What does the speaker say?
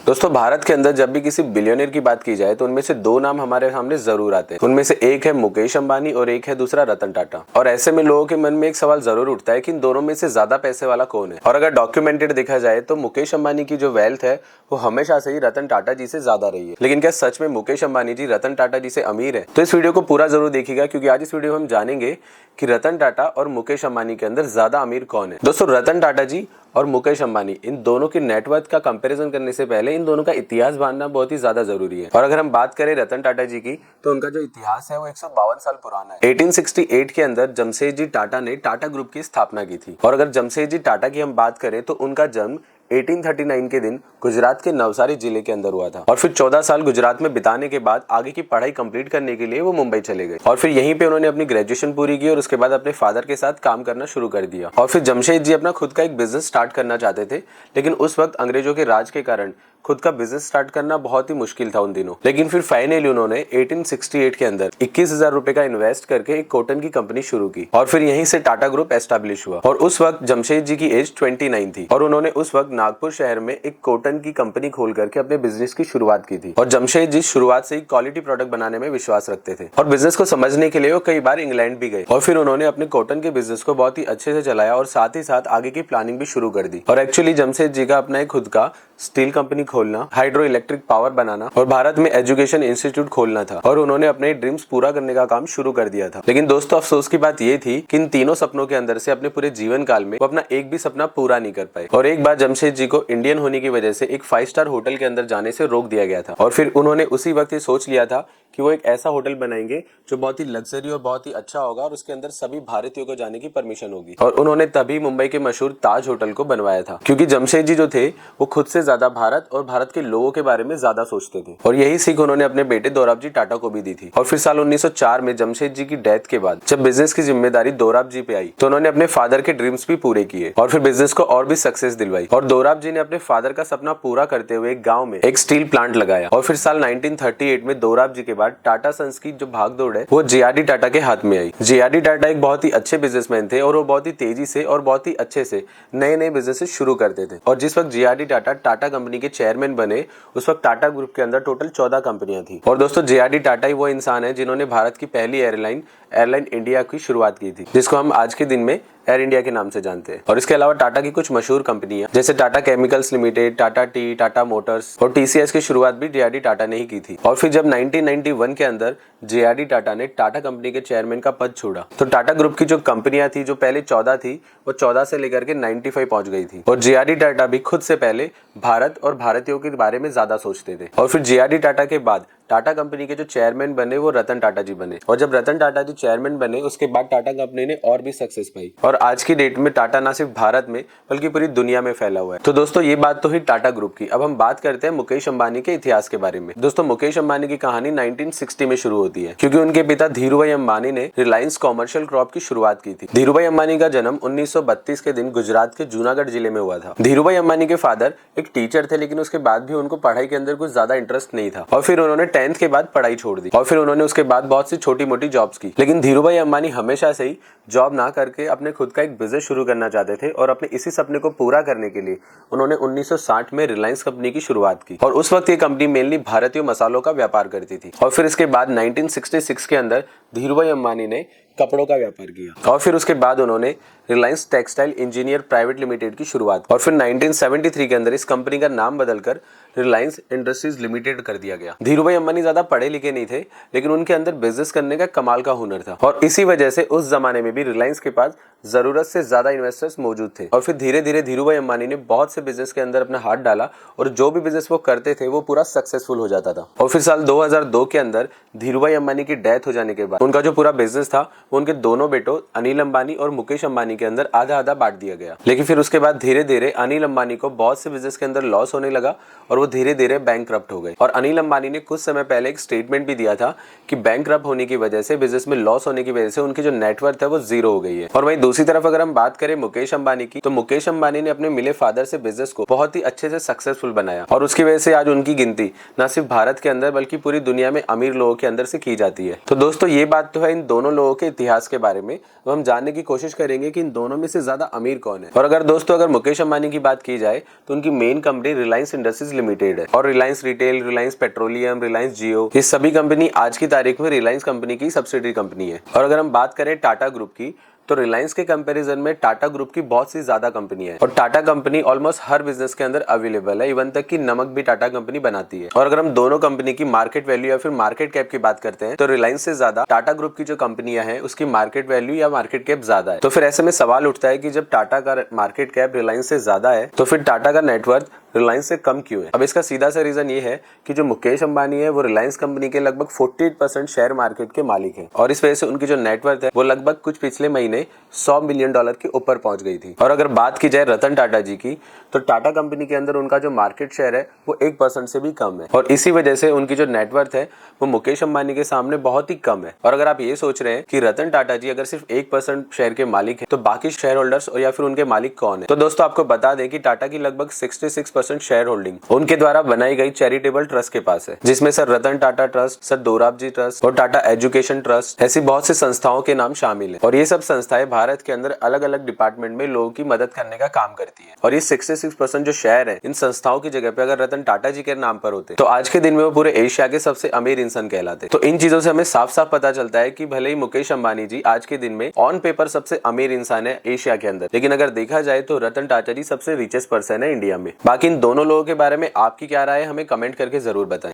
दोस्तों भारत के अंदर जब भी किसी बिलियनर की बात की जाए तो उनमें से दो नाम हमारे सामने जरूर आते हैं। उनमें से एक है मुकेश अंबानी और एक है दूसरा रतन टाटा। और ऐसे में लोगों के मन में एक सवाल जरूर उठता है कि इन दोनों में से ज्यादा पैसे वाला कौन है। और अगर डॉक्यूमेंटेड देखा जाए तो मुकेश अंबानी की जो वेल्थ है वो हमेशा से ही रतन टाटा जी से ज्यादा रही है। लेकिन क्या सच में मुकेश अंबानी जी रतन टाटा जी से अमीर है? तो इस वीडियो को पूरा जरूर देखिएगा, क्योंकि आज इस वीडियो में हम जानेंगे कि रतन टाटा और मुकेश अंबानी के अंदर ज्यादा अमीर कौन है। दोस्तों रतन टाटा जी और मुकेश अंबानी इन दोनों की नेटवर्थ का कंपैरिजन करने से पहले इन दोनों का इतिहास जानना बहुत ही ज्यादा जरूरी है। और अगर हम बात करें रतन टाटा जी की तो उनका जो इतिहास है वो 152 साल पुराना है। 1868 के अंदर जमशेदजी टाटा ने टाटा ग्रुप की स्थापना की थी। और अगर जमशेदजी टाटा की हम बात करें तो उनका जन्म 1839 के दिन गुजरात के नवसारी जिले के अंदर हुआ था। और फिर 14 साल गुजरात में बिताने के बाद आगे की पढ़ाई कंप्लीट करने के लिए वो मुंबई चले गए। और फिर यहीं पे उन्होंने अपनी ग्रेजुएशन पूरी की और उसके बाद अपने फादर के साथ काम करना शुरू कर दिया। और फिर जमशेद जी अपना खुद का एक बिजनेस स्टार्ट करना चाहते थे, लेकिन उस वक्त अंग्रेजों के राज के कारण खुद का बिजनेस स्टार्ट करना बहुत ही मुश्किल था उन दिनों। लेकिन फिर फाइनली उन्होंने 1868 के अंदर 21,000 रुपए का इन्वेस्ट करके एक कॉटन की कंपनी शुरू की। और फिर यहीं से टाटा ग्रुप एस्टेब्लिश हुआ। और उस वक्त जमशेद जी की एज 29 थी और उन्होंने उस वक्त नागपुर शहर में एक कॉटन की कंपनी खोल करके अपने बिजनेस की शुरुआत की थी। और जमशेद जी शुरुआत से ही क्वालिटी प्रोडक्ट बनाने में विश्वास रखते थे और बिजनेस को समझने के लिए वो कई बार इंग्लैंड भी गए। और फिर उन्होंने अपने कॉटन के बिजनेस को बहुत ही अच्छे से चलाया और साथ ही साथ आगे की प्लानिंग भी शुरू कर दी। और एक्चुअली जमशेद जी का अपना एक खुद का स्टील कंपनी खोलना, हाइड्रो इलेक्ट्रिक पावर बनाना और भारत में एजुकेशन इंस्टीट्यूट खोलना था। और उन्होंने अपने ड्रीम्स पूरा करने का काम शुरू कर दिया था। लेकिन दोस्तों अफसोस की बात ये थी कि इन तीनों सपनों के अंदर से अपने पूरे जीवन काल में वो अपना एक भी सपना पूरा नहीं कर पाए। और एक बार जमशेद जी को इंडियन होने की वजह से एक 5 स्टार होटल के अंदर जाने से रोक दिया गया था। और फिर उन्होंने उसी वक्त ये सोच लिया था कि वो एक ऐसा होटल बनाएंगे जो बहुत ही लग्जरी और बहुत ही अच्छा होगा और उसके अंदर सभी भारतीयों को जाने की परमिशन होगी। और उन्होंने तभी मुंबई के मशहूर ताज होटल को बनवाया था, क्योंकि जमशेद जी जो थे वो खुद से ज्यादा भारत और भारत के लोगों के बारे में ज्यादा सोचते थे। और यही सीख उन्होंने अपने बेटे दोराबजी टाटा को भी दी थी। और फिर साल 1904 में जमशेद जी की डेथ के बाद जब बिजनेस की जिम्मेदारी दोराब जी पे आई तो उन्होंने अपने फादर के ड्रीम्स भी पूरे किए और फिर बिजनेस को और भी सक्सेस दिलवाई। और दोराब जी ने अपने फादर का सपना पूरा करते हुए एक गाँव में एक स्टील प्लांट लगाया। और फिर साल 1938 में दोराब जी के बाद टाटा सन्स की जो भागदौड़ है वो जे.आर.डी. टाटा के हाथ में आई। जे.आर.डी. टाटा एक बहुत ही अच्छे बिजनेसमैन थे और वो बहुत ही तेजी से और बहुत ही अच्छे से नए नए बिजनेसेस शुरू करते थे। और जिस वक्त जे.आर.डी. टाटा टाटा कंपनी के चेयरमैन बने उस वक्त टाटा ग्रुप के अंदर टोटल 14 कंपनियां थी। और दोस्तों जे.आर.डी. टाटा ही वो इंसान है जिन्होंने भारत की पहली एयरलाइन इंडिया की शुरुआत की थी, जिसको हम आज के दिन में एयर इंडिया के नाम से जानते हैं। और इसके अलावा टाटा की कुछ मशहूर कंपनियां जैसे Tata chemicals limited, Tata T, Tata Motors और टीसीएस की शुरुआत भी जे.आर.डी. टाटा ने ही की थी। और फिर जब 1991 के अंदर जे.आर.डी. टाटा ने टाटा कंपनी के चेयरमैन का पद छोड़ा तो टाटा ग्रुप की जो कंपनियां थी जो पहले 14 थी वो 14 से लेकर के 95 पहुंच गई थी। और जे.आर.डी. टाटा भी खुद से पहले भारत और भारतीयों के बारे में ज्यादा सोचते थे। और फिर जे.आर.डी. टाटा के बाद टाटा कंपनी के जो चेयरमैन बने वो रतन टाटा जी बने। और जब रतन टाटा जी चेयरमैन बने उसके बाद टाटा कंपनी ने और भी सक्सेस पाई। और आज की डेट में टाटा ना सिर्फ भारत में बल्कि पूरी दुनिया में फैला हुआ है। तो दोस्तों ये बात तो ही टाटा ग्रुप की। अब हम बात करते हैं मुकेश अंबानी के इतिहास के बारे में। दोस्तों मुकेश अंबानी की कहानी 1960 में शुरू होती है, क्योंकि उनके पिता धीरूभाई अंबानी ने रिलायंस कॉमर्शियल क्रॉप की शुरुआत की थी। धीरूभाई अंबानी का जन्म 1932 के दिन गुजरात के जूनागढ़ जिले में हुआ था। धीरूभाई अंबानी के फादर एक टीचर थे, लेकिन उसके बाद भी उनको पढ़ाई के अंदर कुछ ज्यादा इंटरेस्ट नहीं था। और फिर उन्होंने 10th के बाद पढ़ाई छोड़ दी। और फिर उन्होंने उसके बाद बहुत सी छोटी मोटी जॉब्स की। लेकिन धीरूभाई अंबानी हमेशा से ही जॉब ना करके अपने खुद का एक बिजनेस शुरू करना चाहते थे। और अपने इसी सपने को पूरा करने के लिए उन्होंने 1960 में रिलायंस कंपनी की शुरुआत की। और उस वक्त ये कंपनी मेनली भारतीय मसालों का व्यापार करती थी। और फिर इसके बाद 1966 के अंदर धीरूभाई अंबानी ने कपड़ों का व्यापार किया। और फिर उसके बाद उन्होंने Reliance textile engineer private limited की शुरुआत। और फिर 1973 के अंदर इस कंपनी का नाम बदलकर रिलायंस इंडस्ट्रीज लिमिटेड कर दिया गया। धीरूभाई अंबानी ज्यादा पढ़े लिखे नहीं थे, लेकिन उनके अंदर बिजनेस करने का कमाल का हुनर था। और इसी वजह से उस जमाने में भी रिलायंस के पास जरूरत से ज्यादा इन्वेस्टर्स मौजूद थे। और फिर धीरे धीरे धीरूभाई अंबानी ने बहुत से बिजनेस के अंदर अपना हाथ डाला और जो भी बिजनेस वो करते थे वो पूरा सक्सेसफुल हो जाता था। और फिर साल 2002 के अंदर धीरूभाई अंबानी की डेथ हो जाने के बाद उनका जो पूरा बिजनेस था वो उनके दोनों बेटों अनिल अंबानी और मुकेश अंबानी के अंदर आधा आधा बांट दिया गया। लेकिन फिर उसके बाद धीरे धीरे अनिल अंबानी को बहुत से बिजनेस के अंदर लॉस होने लगा और वो धीरे धीरे बैंकक्रप्ट हो गए। और अनिल अंबानी ने कुछ समय पहले एक स्टेटमेंट भी दिया था कि बैंकक्रप्ट होने की वजह से, बिजनेस में लॉस होने की वजह से उनकी जो नेटवर्थ है वो जीरो हो गई है। और वहीं दूसरी तरफ अगर हम बात करें मुकेश अंबानी की, तो मुकेश अंबानी ने अपने मिले फादर से बिजनेस को बहुत ही अच्छे से सक्सेसफुल बनाया और उसकी वजह से आज उनकी गिनती न सिर्फ भारत के अंदर बल्कि पूरी दुनिया में अमीर लोगों के अंदर से की जाती है। तो दोस्तों ये बात तो है इन दोनों लोगों के इतिहास के बारे में। अब हम जानने की कोशिश करेंगे कि इन दोनों में से ज्यादा अमीर कौन है। और अगर मुकेश अंबानी की बात की जाए तो उनकी main company Reliance industries limited है और रिलायंस रिटेल, रिलायंस पेट्रोलियम, रिलायंस जियो, ये सभी कंपनी आज की तारीख में रिलायंस कंपनी की सब्सिडरी कंपनी है। और अगर हम बात करें टाटा ग्रुप की, तो रिलायंस के कंपैरिजन में टाटा ग्रुप की बहुत सी ज्यादा कंपनी है और टाटा कंपनी ऑलमोस्ट हर बिजनेस के अंदर अवेलेबल है, इवन तक कि नमक भी टाटा कंपनी बनाती है। और अगर हम दोनों कंपनी की मार्केट वैल्यू या फिर मार्केट कैप की बात करते हैं तो रिलायंस से ज्यादा टाटा ग्रुप की जो कंपनियां हैं उसकी मार्केट वैल्यू या मार्केट कैप ज्यादा है। तो फिर ऐसे में सवाल उठता है कि जब टाटा का मार्केट कैप रिलायंस से ज्यादा है तो फिर टाटा का नेटवर्थ रिलायंस से कम क्यों है। अब इसका सीधा सा रीजन ये है कि जो मुकेश अंबानी है वो रिलायंस कंपनी के लगभग 48% शेयर मार्केट के मालिक हैं और इस वजह से उनकी जो नेटवर्थ है वो लगभग कुछ पिछले महीने $100 मिलियन के ऊपर पहुंच गई थी। और अगर बात की जाए रतन टाटा जी की, तो टाटा कंपनी के अंदर उनका जो मार्केट शेयर है वो 1% से भी कम है और इसी वजह से उनकी जो नेटवर्थ है वो मुकेश अंबानी के सामने बहुत ही कम है। और अगर आप ये सोच रहे हैं कि रतन टाटा जी अगर सिर्फ 1% शेयर के मालिक है तो बाकी शेयर होल्डर्स या फिर उनके मालिक कौन है, तो दोस्तों आपको बता दें कि टाटा की लगभग 66% शेयर होल्डिंग उनके द्वारा बनाई गई चैरिटेबल ट्रस्ट के पास है, जिसमें sir Ratan Tata trust, sir Dorabji trust और टाटा एजुकेशन ट्रस्ट ऐसी बहुत सी संस्थाओं के नाम शामिल है। और ये सब संस्थाएं भारत के अंदर अलग अलग डिपार्टमेंट में लोगों की मदद करने का काम करती है। और ये 66% जो शेयर है इन संस्थाओं की जगह पे अगर रतन टाटा जी के नाम पर होते तो आज के दिन में वो पूरे एशिया के सबसे अमीर इंसान कहलाते। तो इन चीजों से हमें साफ साफ पता चलता है कि भले ही मुकेश अंबानी जी आज के दिन में ऑन पेपर सबसे अमीर इंसान है एशिया के अंदर, लेकिन अगर देखा जाए तो रतन टाटा जी सबसे रिचेस्ट पर्सन है इंडिया में। बाकी इन दोनों लोगों के बारे में आपकी क्या राय है हमें कमेंट करके जरूर बताएं।